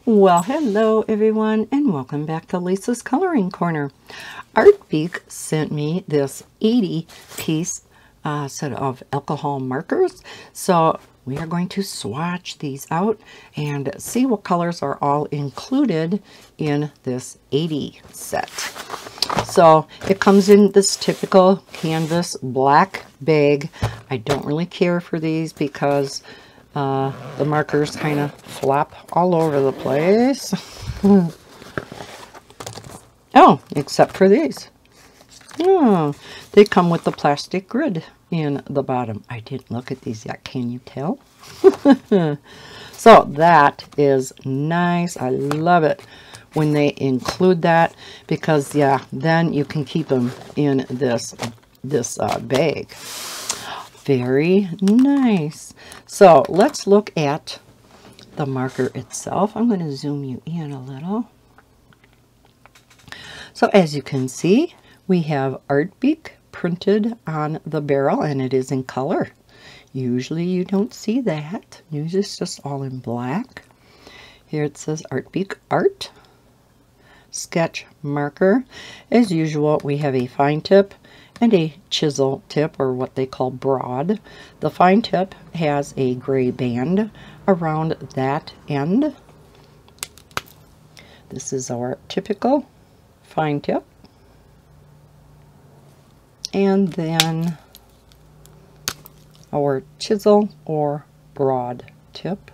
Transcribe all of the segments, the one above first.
Well, hello everyone, and welcome back to Lisa's Coloring Corner. ArtBeek sent me this 80-piece set of alcohol markers, so we are going to swatch these out and see what colors are all included in this 80 set. So it comes in this typical canvas black bag. I don't really care for these because the markers kind of flop all over the place. Oh, except for these. Oh, they come with the plastic grid in the bottom. I didn't look at these yet. Can you tell? So that is nice. I love it when they include that because, yeah, then you can keep them in this bag. Very nice. So let's look at the marker itself. I'm going to zoom you in a little. So as you can see, we have ArtBeek printed on the barrel, and it is in color. Usually you don't see that. Usually it's just all in black. Here it says ArtBeek Art Sketch Marker. As usual, we have a fine tip and a chisel tip, or what they call broad. The fine tip has a gray band around that end. This is our typical fine tip. And then our chisel or broad tip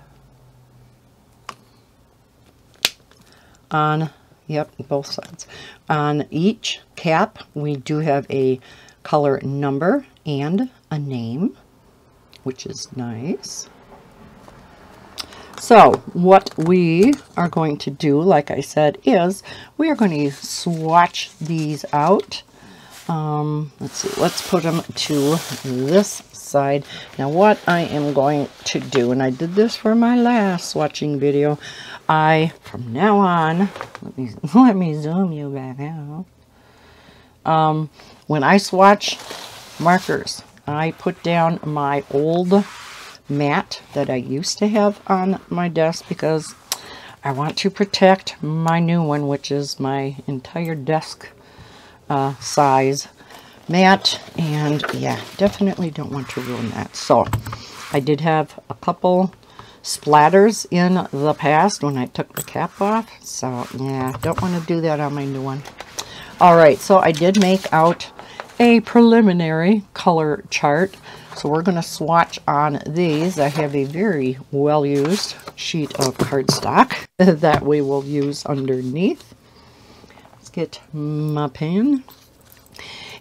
on, yep, both sides. On each cap, we do have a color number and a name, which is nice. So what we are going to do, like I said, is we are going to swatch these out. Let's see, let's put them to this side. Now what I am going to do, and I did this for my last swatching video, from now on, let me zoom you back out. When I swatch markers, I put down my old mat that I used to have on my desk because I want to protect my new one, which is my entire desk size mat, and yeah, definitely don't want to ruin that. So I did have a couple splatters in the past when I took the cap off, so yeah, don't want to do that on my new one. All right, so I did make out a preliminary color chart, so we're going to swatch on these. I have a very well used sheet of cardstock that we will use underneath. Let's get my pen.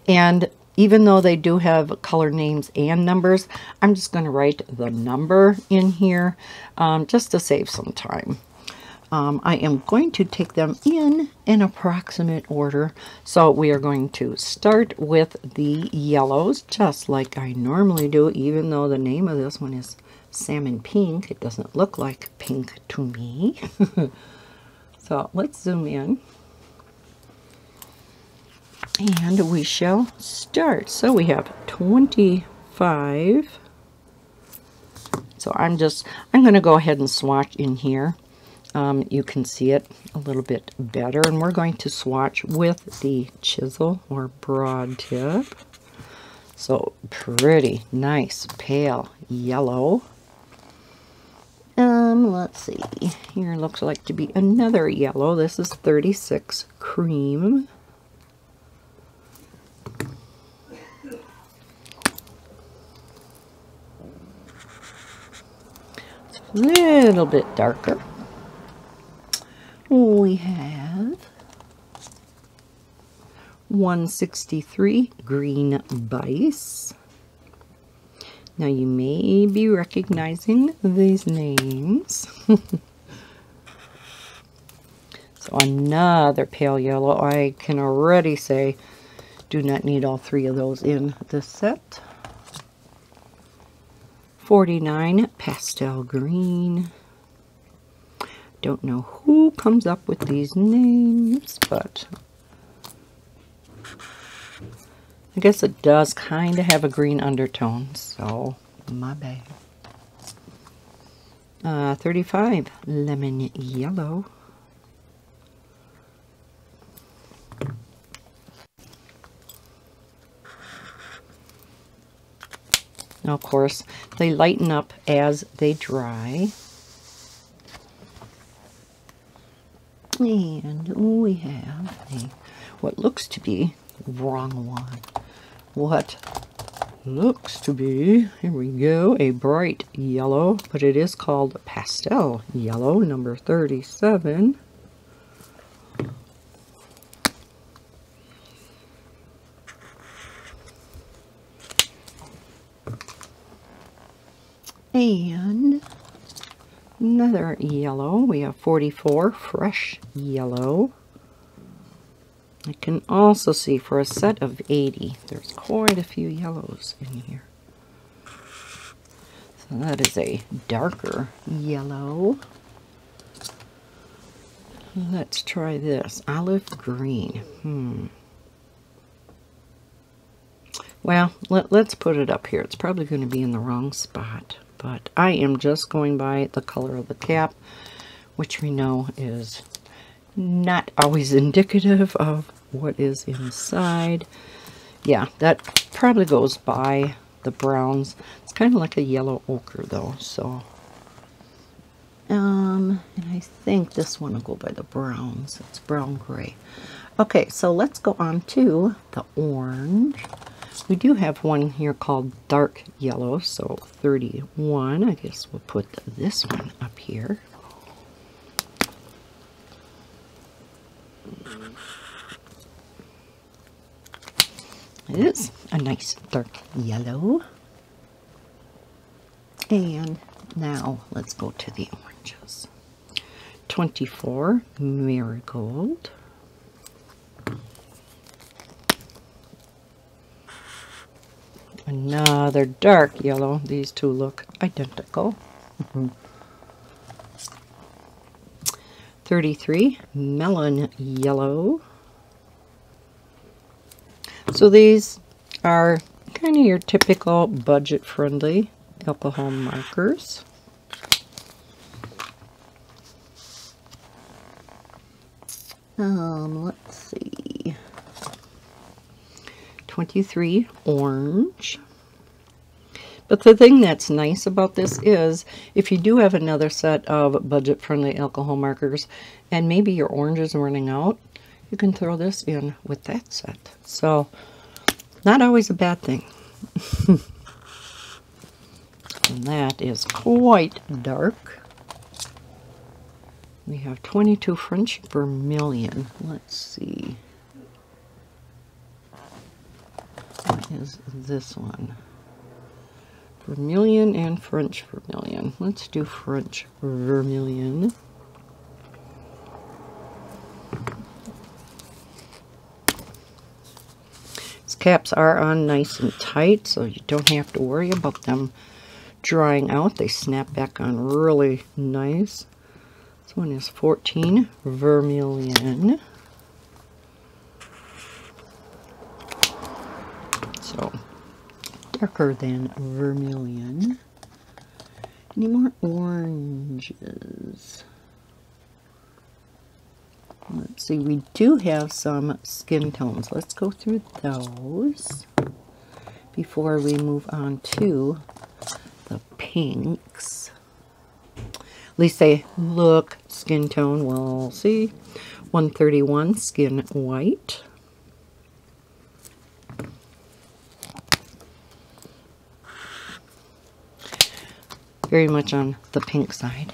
And even though they do have color names and numbers, I'm just going to write the number in here just to save some time. I am going to take them in an approximate order. So we are going to start with the yellows, just like I normally do, even though the name of this one is Salmon Pink. It doesn't look like pink to me. So let's zoom in. And we shall start. So we have 25. So I'm going to go ahead and swatch in here. You can see it a little bit better. And we're going to swatch with the chisel or broad tip. So pretty nice pale yellow. Let's see. Here looks like to be another yellow. This is 36 cream. A little bit darker. We have 163 green bice. Now you may be recognizing these names. So another pale yellow. I can already say do not need all three of those in this set. 49 pastel green. Don't know who comes up with these names, but I guess it does kind of have a green undertone, so my bad. 35, Lemon Yellow. Now, of course, they lighten up as they dry. And we have what looks to be, wrong one. What looks to be, here we go, a bright yellow, but it is called Pastel Yellow, number 37. And another yellow. We have 44, fresh yellow. I can also see for a set of 80, there's quite a few yellows in here. So that is a darker yellow. Let's try this, olive green. Well, let's put it up here. It's probably going to be in the wrong spot, but I am just going by the color of the cap, which we know is not always indicative of what is inside. Yeah, that probably goes by the browns. It's kind of like a yellow ochre though, so and I think this one will go by the browns. It's brown gray. Okay, so let's go on to the orange. We do have one here called dark yellow, so 31. I guess we'll put this one up here. It is a nice dark yellow. And now let's go to the oranges. 24, marigold. Another dark yellow. These two look identical. 33, melon yellow. So these are kind of your typical budget-friendly alcohol markers. Let's see. 23, orange. But the thing that's nice about this is if you do have another set of budget-friendly alcohol markers and maybe your orange is running out, you can throw this in with that set. So, not always a bad thing. And that is quite dark. We have 22 French Vermilion. Let's see. What is this one? Vermilion and French Vermilion. Let's do French Vermilion. These caps are on nice and tight, so you don't have to worry about them drying out. They snap back on really nice. This one is 14 Vermilion. So, darker than vermilion. Any more oranges? Let's see, we do have some skin tones. Let's go through those before we move on to the pinks. At least they look skin tone. We'll see. 131 skin white. Very much on the pink side.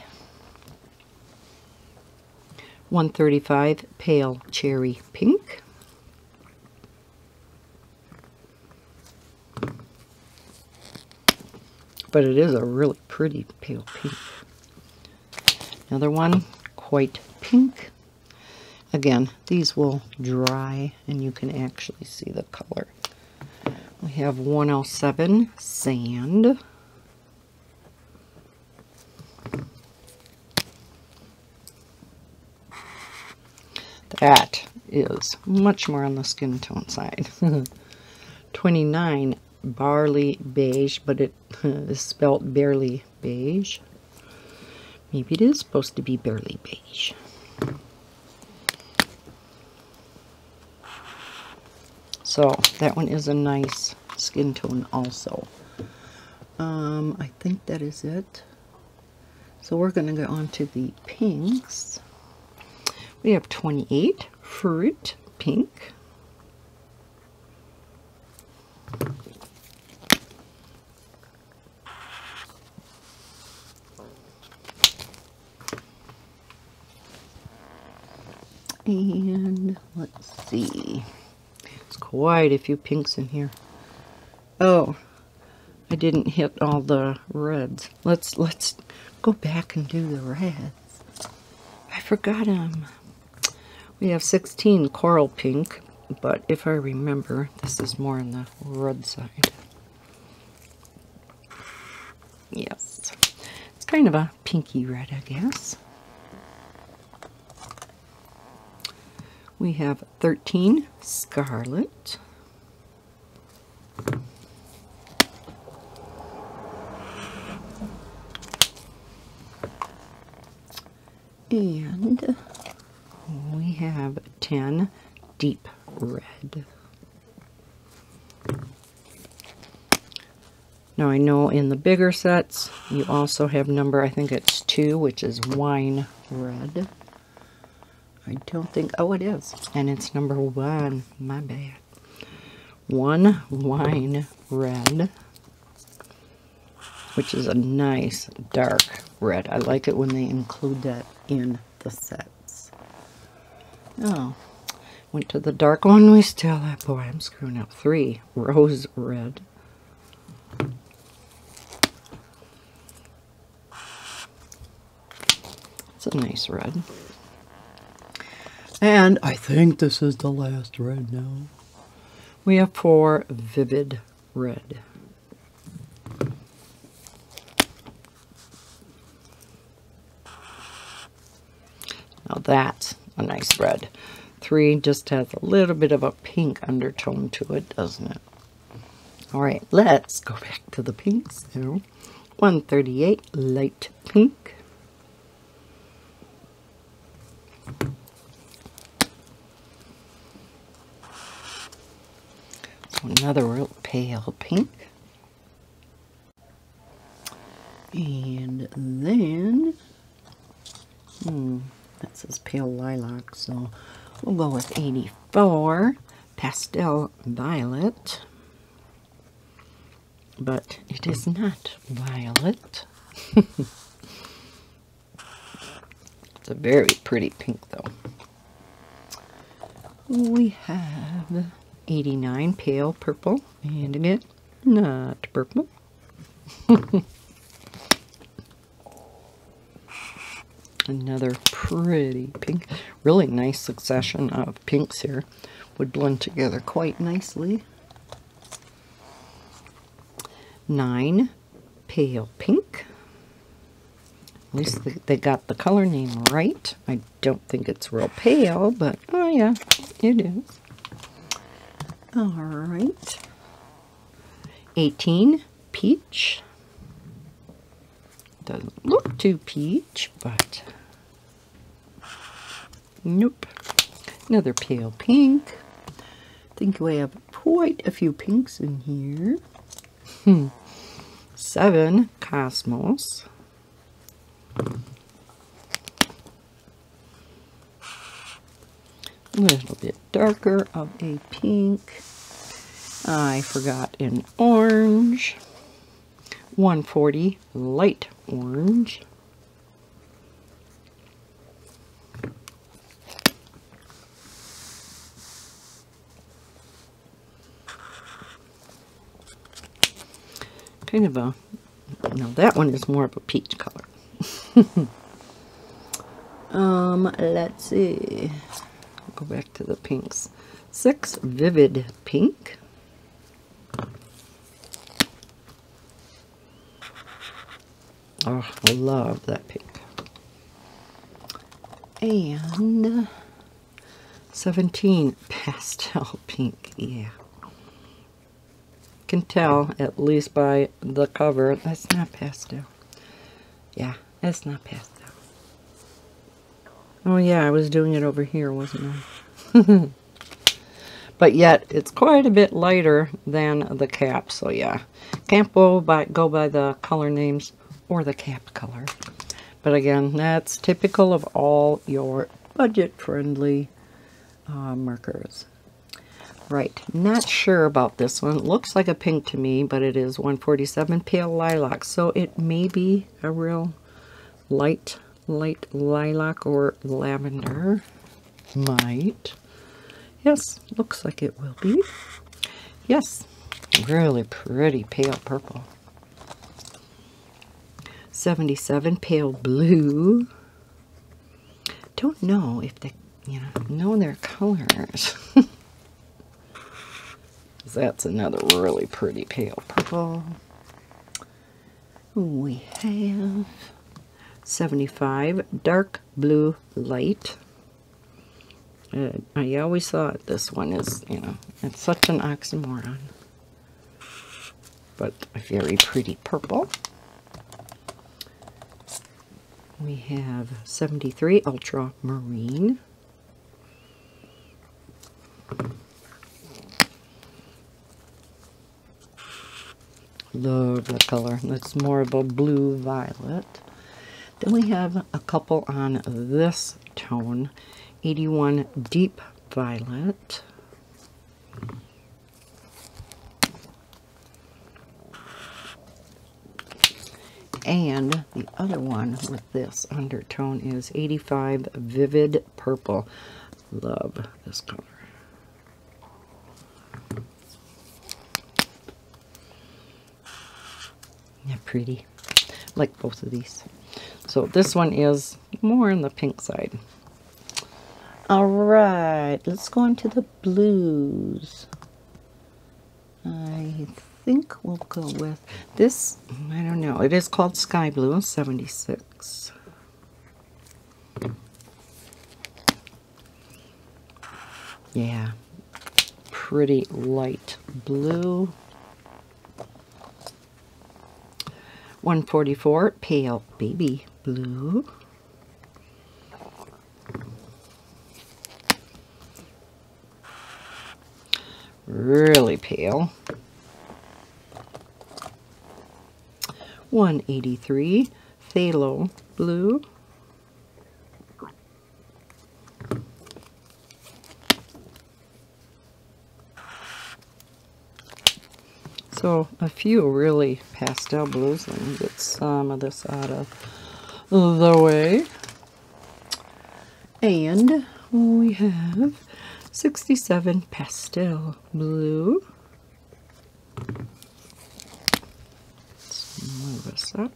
135 pale cherry pink. But it is a really pretty pale pink. Another one, quite pink. Again, these will dry and you can actually see the color. We have 107 sand. That is much more on the skin tone side. 29 barley beige, but it is spelt barely beige. Maybe it is supposed to be barely beige. So that one is a nice skin tone also. I think that is it. So we're going to go on to the pinks. We have 28 Fruit Pink. And let's see. There's quite a few pinks in here. Oh, I didn't hit all the reds. Let's go back and do the reds. I forgot them. We have 16 Coral Pink, but if I remember, this is more on the red side. Yes. It's kind of a pinky red, I guess. We have 13 Scarlet. And we have 10 Deep Red. Now I know in the bigger sets you also have number, I think it's 2, which is Wine Red. I don't think, oh it is, and it's number 1, my bad. 1 Wine Red, which is a nice dark red. I like it when they include that in the sets. Oh, went to the dark one, we still have, boy, I'm screwing up, 3 Rose Red. It's a nice red. And I think this is the last red now. We have 4 Vivid Red. Now that's a nice red. 3 just has a little bit of a pink undertone to it, doesn't it? Alright, let's go back to the pinks now. 138 Light Pink. So another real pale pink. And then, that says pale lilac, so we'll go with 84 Pastel Violet. But it is not violet. It's a very pretty pink though. We have 89 Pale Purple, and again, not purple. Another pretty pink. Really nice succession of pinks here. Would blend together quite nicely. 9 Pale Pink. At least they got the color name right. I don't think it's real pale, but oh yeah, it is. Alright. 18 Peach. Doesn't look too peach, but nope. Another pale pink. I think we have quite a few pinks in here. 7 Cosmos. A little bit darker of a pink. I forgot an orange. 140 Light Orange. Kind of a, no, that one is more of a peach color. Let's see. Go back to the pinks. 6 Vivid Pink. Oh, I love that pink. And 17 Pastel Pink. Yeah. Can tell, at least by the cover, that's not pastel. Yeah, that's not pastel. Oh yeah, I was doing it over here, wasn't I? But yet, it's quite a bit lighter than the cap, so yeah. Can't go by the color names or the cap color. But again, that's typical of all your budget-friendly markers. Right, not sure about this one. It looks like a pink to me, but it is 147 Pale Lilac, so it may be a real light lilac or lavender. Might. Yes, looks like it will be. Yes, really pretty pale purple. 77 Pale Blue. Don't know if they, know their colors. That's another really pretty pale purple. We have 75 Dark Blue Light. I always thought this one is, it's such an oxymoron. But a very pretty purple. We have 73 Ultramarine. Love the color. It's more of a blue violet. Then we have a couple on this tone. 81 Deep Violet. And the other one with this undertone is 85 Vivid Purple. Love this color. Yeah, pretty. Like both of these. So this one is more on the pink side. Alright, let's go into the blues. I think we'll go with this. I don't know. It is called Sky Blue, 76. Yeah, pretty light blue. 144 Pale Baby Blue. Really pale. 183 Phthalo Blue. So a few really pastel blues. Let me get some of this out of the way. And we have 67 Pastel Blue. Let's move this up.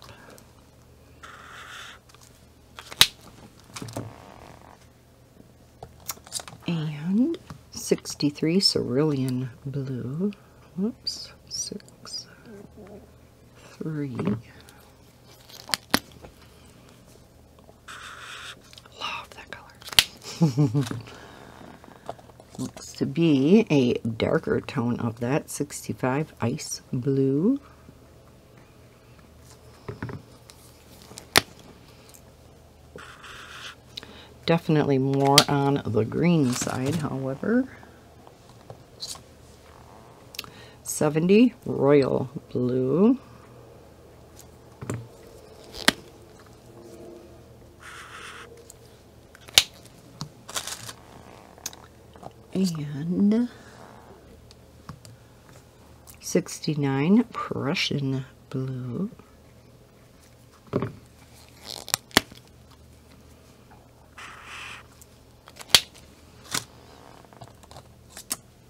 And 63 Cerulean Blue. Whoops, 6, 3. Love that color. Looks to be a darker tone of that, 65 Ice Blue. Definitely more on the green side, however. 70 Royal Blue. And 69 Prussian Blue.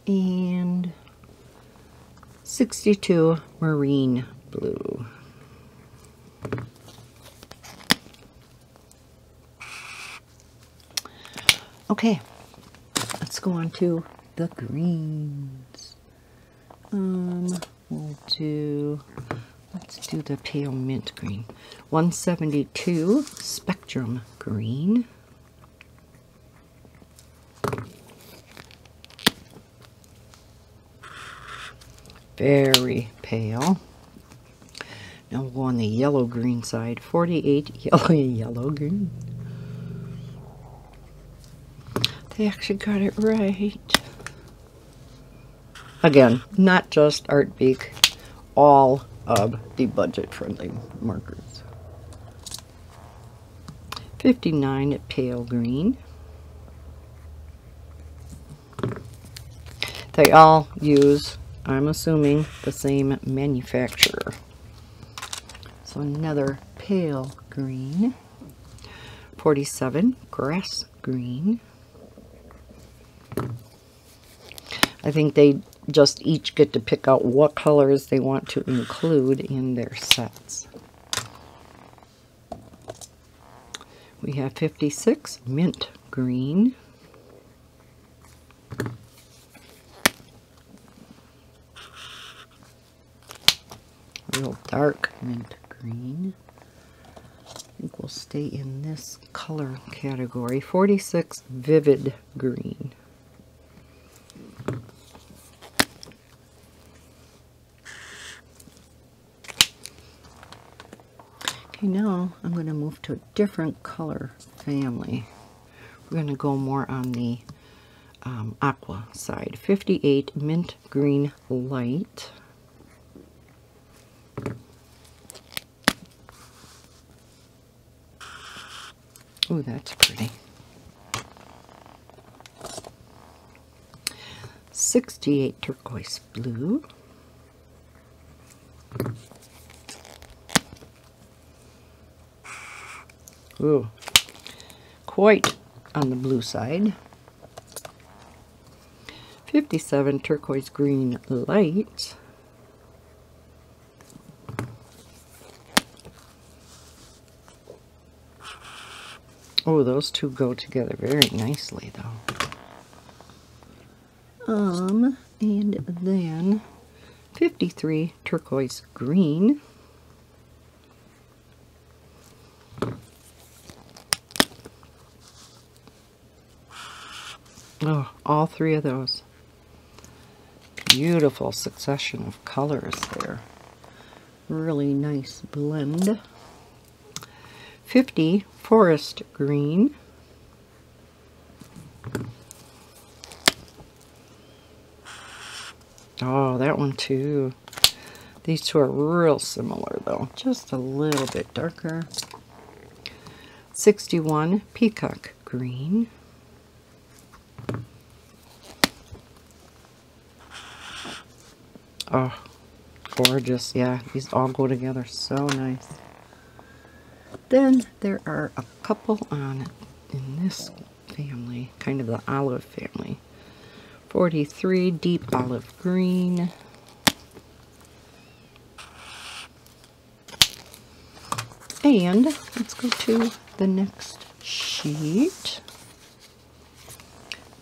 And 62 Marine Blue. Okay, let's go on to the greens. Let's do the pale mint green. 172 Spectrum Green. Very pale. Now we'll go on the yellow-green side. 48 Yellow-Green. 172 Spectrum Green. Very pale. Now we'll go on the yellow-green side. 48 Yellow-Green. 172 Spectrum Green. Very pale. Now we'll go on the yellow-green side. 48 Yellow-Green. They actually got it right. Again, not just ArtBeek, all of the budget-friendly markers. 59 Pale Green. They all use, I'm assuming, the same manufacturer. So another Pale Green. 47 Grass Green. I think they just each get to pick out what colors they want to include in their sets. We have 56 Mint Green. Real dark mint green. I think we'll stay in this color category. 46 Vivid Green. Okay, now I'm going to move to a different color family. We're going to go more on the aqua side. 58 Mint Green Light. Ooh, that's pretty. 68 Turquoise Blue. Ooh, quite on the blue side. 57 Turquoise Green Light. Oh, those two go together very nicely, though. And then 53 Turquoise Green. Oh, all three of those. Beautiful succession of colors there. Really nice blend. 50 Forest Green. Oh, that one too. These two are real similar though, just a little bit darker. 61 Peacock Green. Oh, gorgeous. Yeah, these all go together so nice. Then there are a couple on in this family, kind of the olive family. 43 Deep Olive Green. And let's go to the next sheet.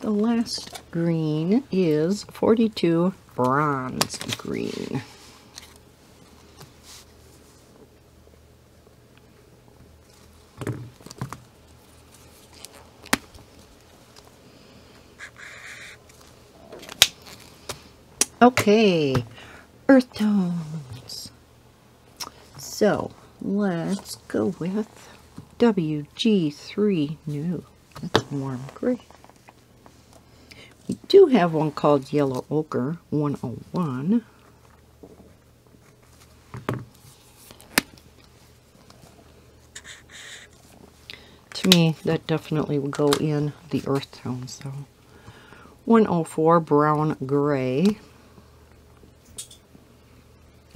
The last green is 42 Bronze Green. Okay, earth tones. So let's go with WG3. No, that's warm gray. We do have one called Yellow Ochre 101. To me, that definitely would go in the earth tones, though. 104 Brown Gray.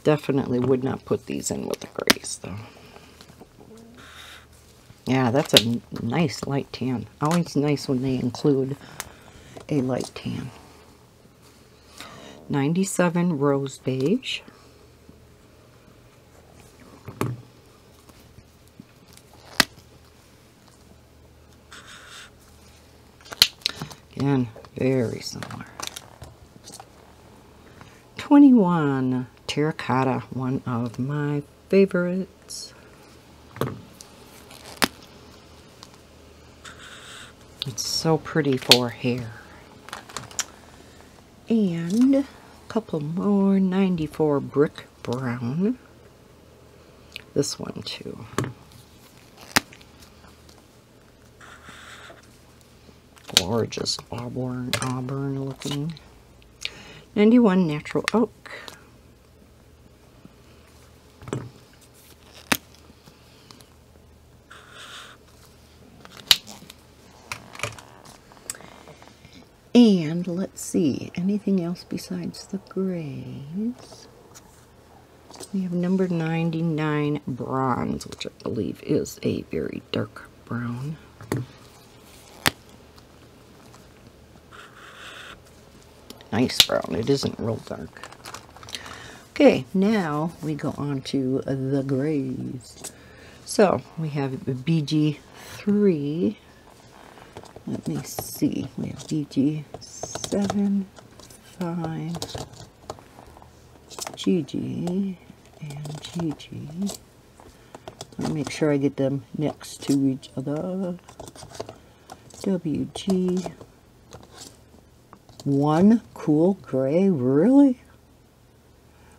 Definitely would not put these in with the grays, though. Yeah, that's a nice light tan. Always nice when they include a light tan. 97 Rose Beige. Again, very similar. 21 Terracotta, one of my favorites. It's so pretty for hair. And a couple more. 94 Brick Brown. This one too. gorgeous auburn looking. 91 Natural Oak. And let's see, anything else besides the grays? We have number 99 Bronze, which I believe is a very dark brown. Nice brown. It isn't real dark. Okay, now we go on to the grays. So we have BG3. Let me see. We have BG7, 5, GG, and GG. Let me make sure I get them next to each other. WG. One cool gray? Really?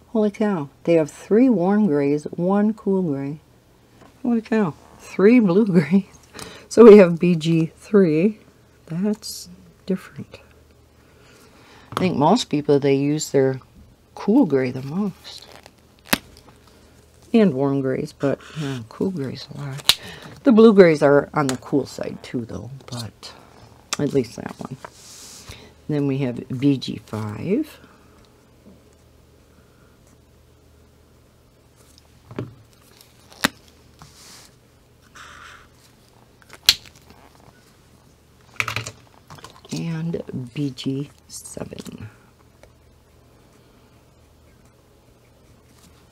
Holy cow. They have 3 warm grays, 1 cool gray. Holy cow. 3 blue grays. So we have BG3. That's different. I think most people, they use their cool gray the most. And warm grays, but yeah, cool grays a lot. The blue grays are on the cool side too, though, but at least that one. Then we have BG5. And BG7.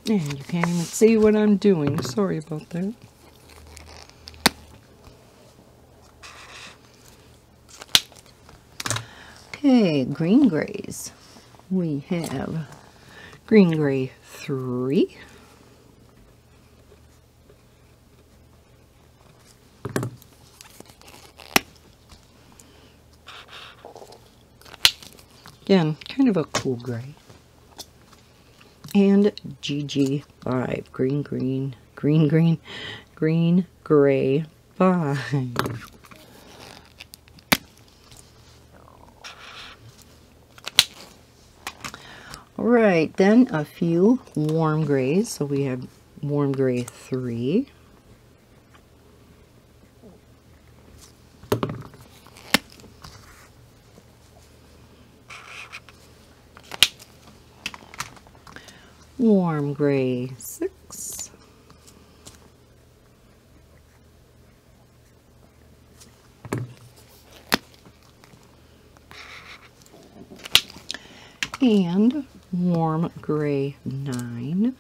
And you can't even see what I'm doing. Sorry about that. Okay, green grays. We have green gray 3. Again, kind of a cool gray. And GG5, green gray 5. Alright, then a few warm grays. So we have warm gray 3. Warm gray 6. And warm gray 9.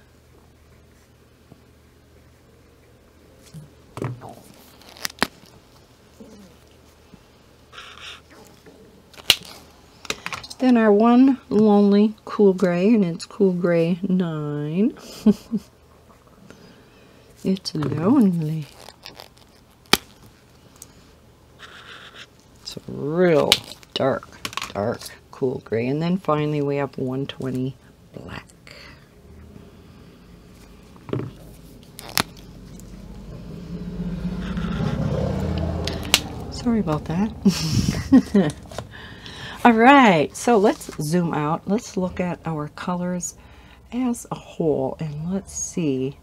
Then our one lonely cool gray, and it's cool gray 9. It's lonely. It's a real dark cool gray. And then finally we have 120 black. Sorry about that. All right, so let's zoom out. Let's look at our colors as a whole, and let's see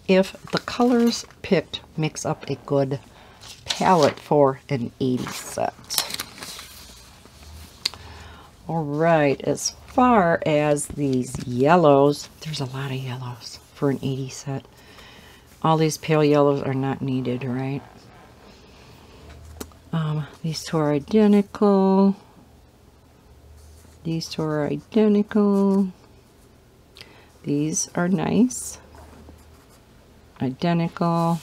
if the colors picked makes up a good palette for an 80 set. All right, as far as these yellows, there's a lot of yellows for an 80 set. All these pale yellows are not needed, right? These two are identical. These two are identical. These are nice. Identical.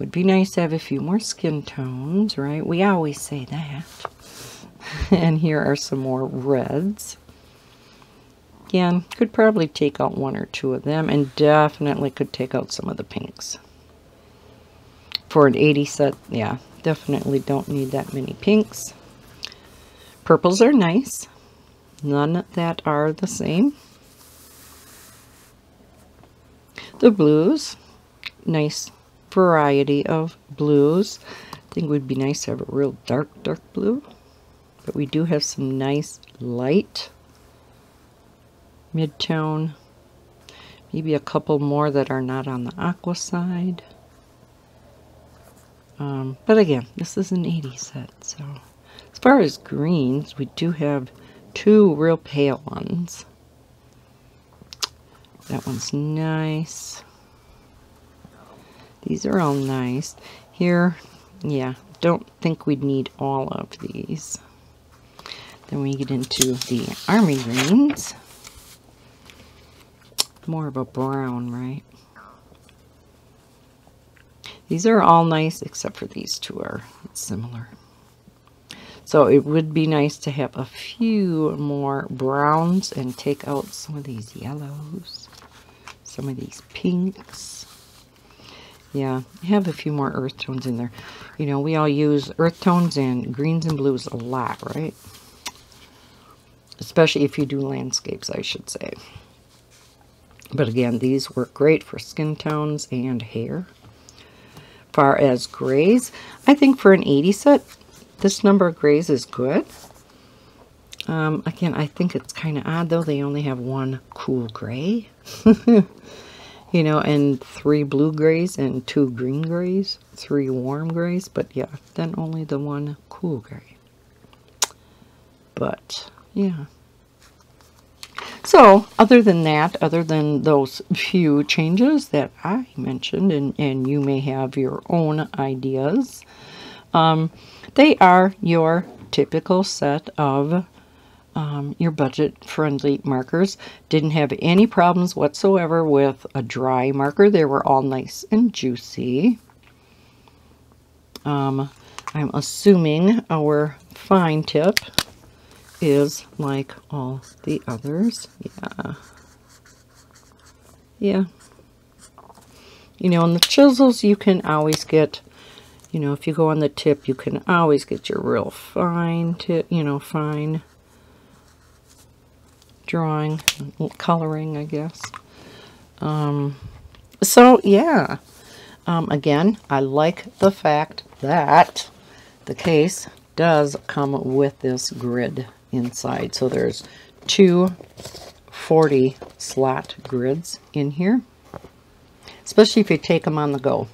Would be nice to have a few more skin tones, right? We always say that. And here are some more reds. Again, could probably take out 1 or 2 of them, and definitely could take out some of the pinks. For an 80 set, yeah, definitely don't need that many pinks. Purples are nice. None that are the same. The blues, nice variety of blues. think it would be nice to have a real dark blue. But we do have some nice light mid-tone. Maybe a couple more that are not on the aqua side. But again, this is an 80 set. So as far as greens, we do have two real pale ones. That one's nice. These are all nice. Here, yeah, don't think we'd need all of these. Then we get into the army greens. More of a brown, right? These are all nice, except for these two are similar. So it would be nice to have a few more browns and take out some of these yellows, some of these pinks. Yeah, have a few more earth tones in there. You know, we all use earth tones and greens and blues a lot, right? Especially if you do landscapes, I should say. But again, these work great for skin tones and hair. Far as grays, I think for an 80 set, this number of grays is good. Again, I think it's kind of odd, though. They only have one cool gray. You know, and 3 blue grays and 2 green grays, 3 warm grays. But yeah, then only the one cool gray. But yeah. So, other than that, other than those few changes that I mentioned, and you may have your own ideas, they are your typical set of your budget-friendly markers. Didn't have any problems whatsoever with a dry marker. They were all nice and juicy. I'm assuming our fine tip is like all the others. Yeah. You know, on the chisels, you can always get, you know, if you go on the tip, you can always get your real fine tip, you know, fine drawing, coloring, I guess. So, yeah. Again, I like the fact that the case does come with this grid inside. So there's 2 40 slot grids in here, especially if you take them on the go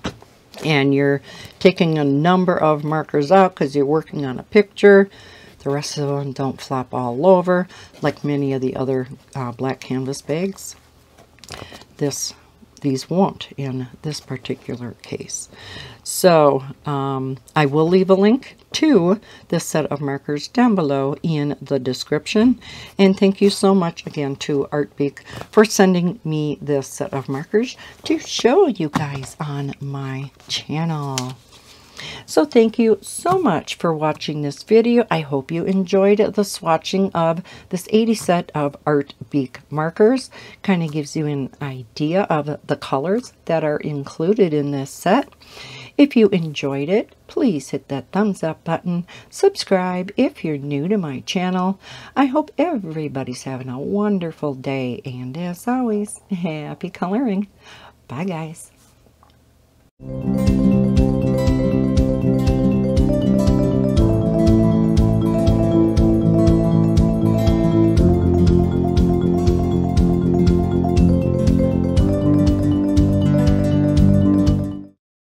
and you're taking a number of markers out because you're working on a picture. The rest of them don't flop all over like many of the other black canvas bags. These won't in this particular case. So I will leave a link to this set of markers down below in the description. And thank you so much again to ArtBeek for sending me this set of markers to show you guys on my channel. So thank you so much for watching this video. I hope you enjoyed the swatching of this 80 set of ArtBeek markers. Kind of gives you an idea of the colors that are included in this set. If you enjoyed it, please hit that thumbs up button. Subscribe if you're new to my channel. I hope everybody's having a wonderful day. And as always, happy coloring. Bye, guys.